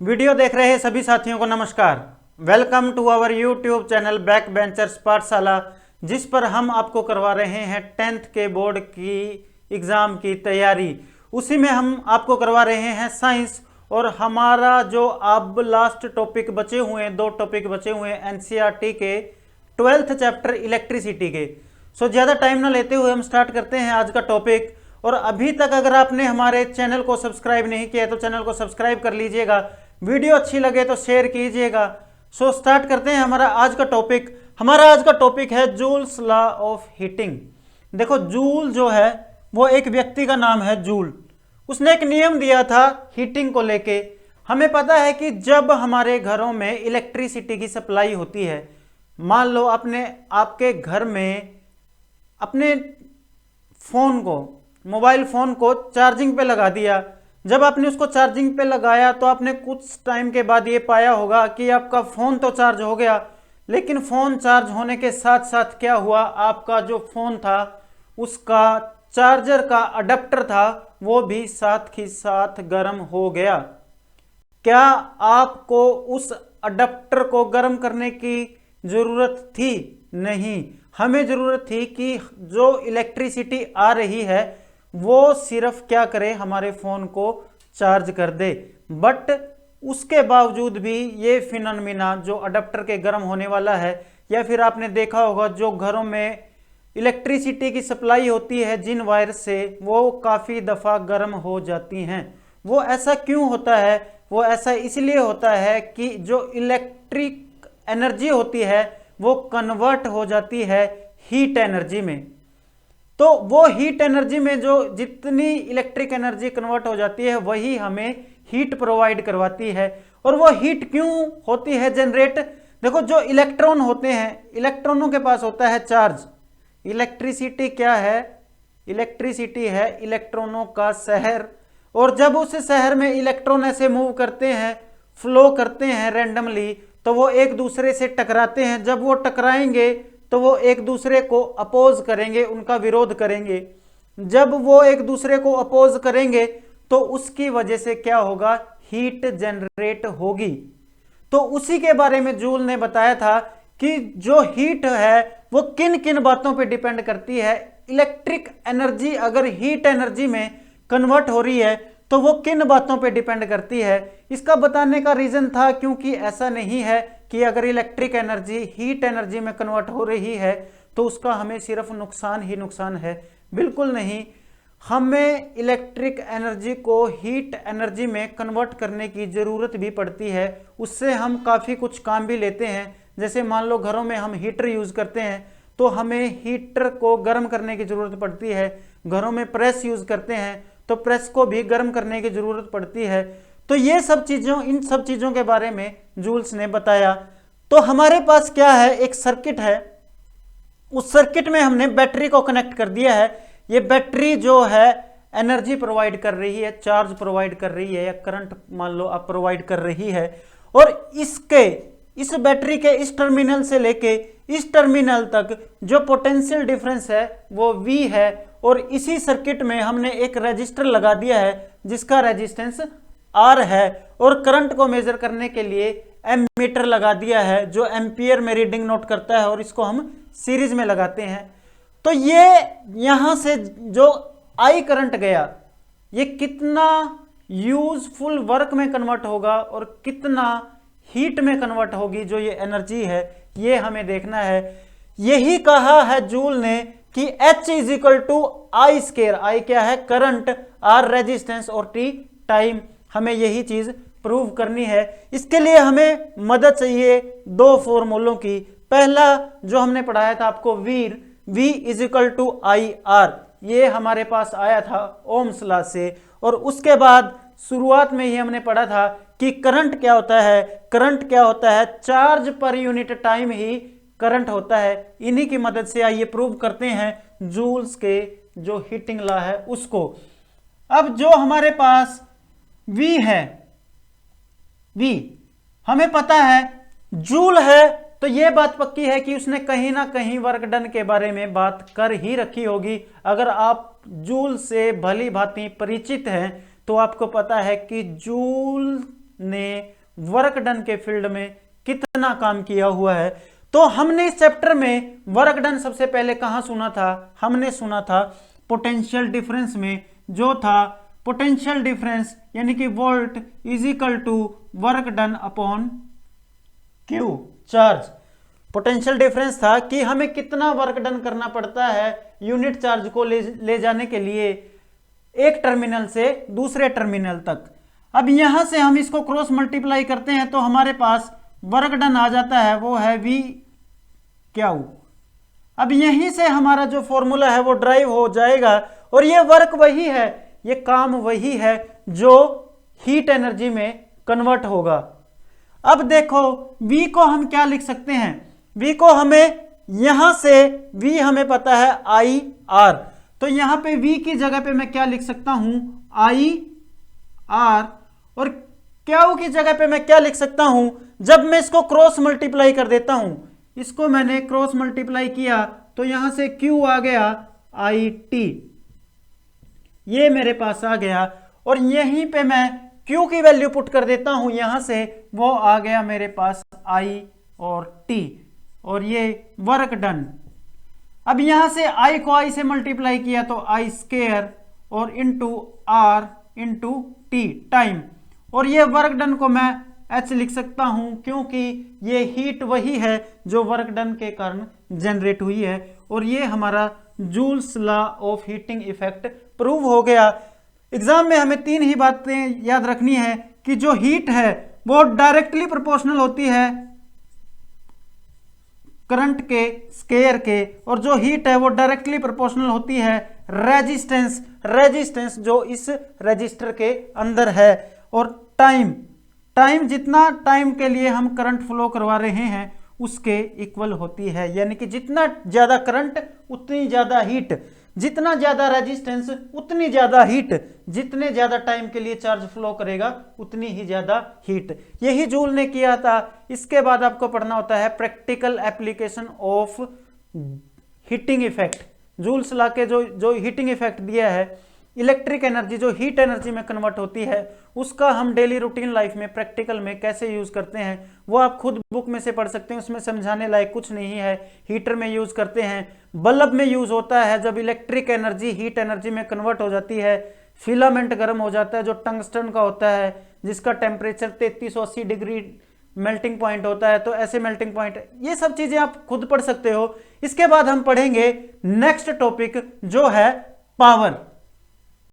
Video देख रहे सभी साथियों को नमस्कार। Welcome to our YouTube channel back benchers Pathshala, जिस पर हम आपको करवा रहे हैं 10th के बोर्ड की एग्ज़ाम की तैयारी। उसी में हम आपको करवा रहे हैं साइंस, और हमारा जो अब लास्ट टॉपिक बचे हुए हैं, 2 टॉपिक बचे हुए हैं एनसीईआरटी के 12th चैप्टर इलेक्ट्रिसिटी के। सो ज़्यादा टाइम ना लेते हुए हम स्टार्ट करते हैं आज का टॉपिक। और अभी तक अगर आपने हमारे चैनल को सब्सक्राइब नहीं किया तो चैनल को सब्सक्राइब कर लीजिएगा, वीडियो अच्छी लगे तो शेयर कीजिएगा। सो स्टार्ट करते हैं हमारा आज का टॉपिक। हमारा आज का टॉपिक है जूल्स लॉ ऑफ हीटिंग। देखो, जूल जो है वो एक व्यक्ति का नाम है, जूल। उसने एक नियम दिया था हीटिंग को लेके। हमें पता है कि जब हमारे घरों में इलेक्ट्रिसिटी की सप्लाई होती है, मान लो आपके घर में अपने फोन को, मोबाइल फोन को चार्जिंग पे लगा दिया। जब आपने उसको चार्जिंग पे लगाया तो आपने कुछ टाइम के बाद ये पाया होगा कि आपका फोन तो चार्ज हो गया, लेकिन फोन चार्ज होने के साथ साथ क्या हुआ, आपका जो फोन था उसका चार्जर का अडेप्टर था वो भी साथ ही साथ गर्म हो गया। क्या आपको उस अडेप्टर को गर्म करने की जरूरत थी? नहीं, हमें जरूरत थी कि जो इलेक्ट्रिसिटी आ रही है वो सिर्फ क्या करे, हमारे फोन को चार्ज कर दे। बट उसके बावजूद भी ये फिनोमेना जो अडेप्टर के गर्म होने वाला है, या फिर आपने देखा होगा जो घरों में इलेक्ट्रिसिटी की सप्लाई होती है जिन वायर से, वो काफ़ी दफ़ा गर्म हो जाती हैं। वो ऐसा क्यों होता है? वो ऐसा इसलिए होता है कि जो इलेक्ट्रिक एनर्जी होती है वो कन्वर्ट हो जाती है हीट एनर्जी में। तो वो हीट एनर्जी में जो जितनी इलेक्ट्रिक एनर्जी कन्वर्ट हो जाती है वही हमें हीट प्रोवाइड करवाती है। और वो हीट क्यों होती है जनरेट? देखो, जो इलेक्ट्रॉन होते हैं, इलेक्ट्रॉनों के पास होता है चार्ज। इलेक्ट्रिसिटी क्या है? इलेक्ट्रिसिटी है इलेक्ट्रॉनों का शहर। और जब उस शहर में इलेक्ट्रॉन ऐसे मूव करते हैं, फ्लो करते हैं रैंडमली, तो वो एक दूसरे से टकराते हैं। जब वो टकराएंगे तो वो एक दूसरे को अपोज करेंगे, उनका विरोध करेंगे। जब वो एक दूसरे को अपोज करेंगे तो उसकी वजह से क्या होगा, हीट जनरेट होगी। तो उसी के बारे में जूल ने बताया था कि जो हीट है वो किन किन बातों पे डिपेंड करती है। इलेक्ट्रिक एनर्जी अगर हीट एनर्जी में कन्वर्ट हो रही है तो वो किन बातों पे डिपेंड करती है। इसका बताने का रीजन था क्योंकि ऐसा नहीं है कि अगर इलेक्ट्रिक एनर्जी हीट एनर्जी में कन्वर्ट हो रही है तो उसका हमें सिर्फ नुकसान ही नुकसान है। बिल्कुल नहीं, हमें इलेक्ट्रिक एनर्जी को हीट एनर्जी में कन्वर्ट करने की ज़रूरत भी पड़ती है। उससे हम काफ़ी कुछ काम भी लेते हैं। जैसे मान लो घरों में हम हीटर यूज़ करते हैं तो हमें हीटर को गर्म करने की ज़रूरत पड़ती है। घरों में प्रेस यूज़ करते हैं तो प्रेस को भी गर्म करने की ज़रूरत पड़ती है। तो ये सब चीज़ों, इन सब चीज़ों के बारे में जूल्स ने बताया। तो हमारे पास क्या है, एक सर्किट है। उस सर्किट में हमने बैटरी को कनेक्ट कर दिया है। ये बैटरी जो है एनर्जी प्रोवाइड कर रही है, चार्ज प्रोवाइड कर रही है, या करंट मान लो आप प्रोवाइड कर रही है। और इस बैटरी के इस टर्मिनल से लेके इस टर्मिनल तक जो पोटेंशियल डिफरेंस है वो V है। और इसी सर्किट में हमने एक रेजिस्टर लगा दिया है जिसका रेजिस्टेंस R है। और करंट को मेजर करने के लिए एमीटर लगा दिया है जो एम्पियर में रीडिंग नोट करता है, और इसको हम सीरीज में लगाते हैं। तो ये यहां से जो I करंट गया ये कितना यूजफुल वर्क में कन्वर्ट होगा और कितना हीट में कन्वर्ट होगी जो ये एनर्जी है, ये हमें देखना है। यही कहा है जूल ने कि H is equal to I square. I क्या है? करंट, R रेजिस्टेंस और T टाइम। हमें यही चीज प्रूव करनी है। इसके लिए हमें मदद चाहिए 2 फॉर्मूलों की। पहला जो हमने पढ़ाया था आपको, V is equal to IR, ये हमारे पास आया था ओम्स लॉ से। और उसके बाद शुरुआत में ही हमने पढ़ा था कि करंट क्या होता है। करंट क्या होता है? चार्ज पर यूनिट टाइम ही करंट होता है। इन्हीं की मदद से आइए प्रूव करते हैं जूल्स के जो हीटिंग लॉ है उसको। अब जो हमारे पास V है, V हमें पता है जूल है, तो यह बात पक्की है कि उसने कहीं ना कहीं वर्क डन के बारे में बात कर ही रखी होगी। अगर आप जूल से भली भांति परिचित हैं तो आपको पता है कि जूल ने वर्क डन के फील्ड में कितना काम किया हुआ है। तो हमने इस चैप्टर में वर्क डन सबसे पहले कहां सुना था? हमने सुना था पोटेंशियल डिफरेंस में, जो था पोटेंशियल डिफरेंस यानी कि volt is equal to work done upon q charge. Potential difference था कि हमें कितना वर्क डन करना पड़ता है यूनिट चार्ज को ले जाने के लिए एक टर्मिनल से दूसरे टर्मिनल तक। अब यहां से हम इसको क्रॉस मल्टीप्लाई करते हैं तो हमारे पास वर्क डन आ जाता है, वो है V क्यू। अब यहीं से हमारा जो फॉर्मूला है वो ड्राइव हो जाएगा और ये वर्क वही है, ये काम वही है जो हीट एनर्जी में कन्वर्ट होगा। अब देखो V को हम क्या लिख सकते हैं? V को हमें यहां से V हमें पता है I R, तो यहां पे V की जगह पे मैं क्या लिख सकता हूं? I R। और Q की जगह पे मैं क्या लिख सकता हूं? जब मैं इसको क्रॉस मल्टीप्लाई कर देता हूं, इसको मैंने क्रॉस मल्टीप्लाई किया तो यहां से Q आ गया IT, ये मेरे पास आ गया। और यहीं पे मैं Q की वैल्यू पुट कर देता हूं, यहां से वो आ गया मेरे पास I और T, और ये वर्क डन। अब यहां से I को I से मल्टीप्लाई किया तो I स्क्वायर और into R into T time, और ये वर्क डन को मैं H लिख सकता हूं क्योंकि ये हीट वही है जो वर्क डन के कारण जनरेट हुई है। और ये हमारा joules law of heating effect prove हो गया। एग्जाम में हमें तीन ही बातें याद रखनी है कि जो हीट है वो डायरेक्टली प्रोपोर्शनल होती है करंट के स्क्वायर के, और जो हीट है वो डायरेक्टली प्रोपोर्शनल होती है रेजिस्टेंस जो इस रजिस्टर के अंदर है। और टाइम जितना टाइम के लिए हम करंट फ्लो करवा रहे हैं उसके इक्वल होती है, यानी कि जितना ज्यादा करंट उतनी ज्यादा हीट, जितना ज्यादा रेजिस्टेंस उतनी ज्यादा हीट, जितने ज्यादा टाइम के लिए चार्ज फ्लो करेगा उतनी ही ज्यादा हीट। यही जूल ने किया था। इसके बाद आपको पढ़ना होता है practical application of heating effect. Joules law के जो हीटिंग इफेक्ट दिया है, इलेक्ट्रिक एनर्जी जो हीट एनर्जी में कन्वर्ट होती है, उसका हम डेली रूटीन लाइफ में प्रैक्टिकल में कैसे यूज करते हैं वो आप खुद बुक में से पढ़ सकते हैं, उसमें समझाने लायक कुछ नहीं है। हीटर में यूज करते हैं, बल्ब में यूज होता है जब इलेक्ट्रिक एनर्जी हीट एनर्जी में कन्वर्ट हो जाती है। फिलामेंट गर्म हो जाता है जो टंगस्टन का होता है, जिसका टेम्परेचर 3380 डिग्री मेल्टिंग पॉइंट होता है, तो ऐसे मेल्टिंग पॉइंट, ये सब चीजें आप खुद पढ़ सकते हो। इसके बाद हम पढ़ेंगे नेक्स्ट टॉपिक जो है पावर।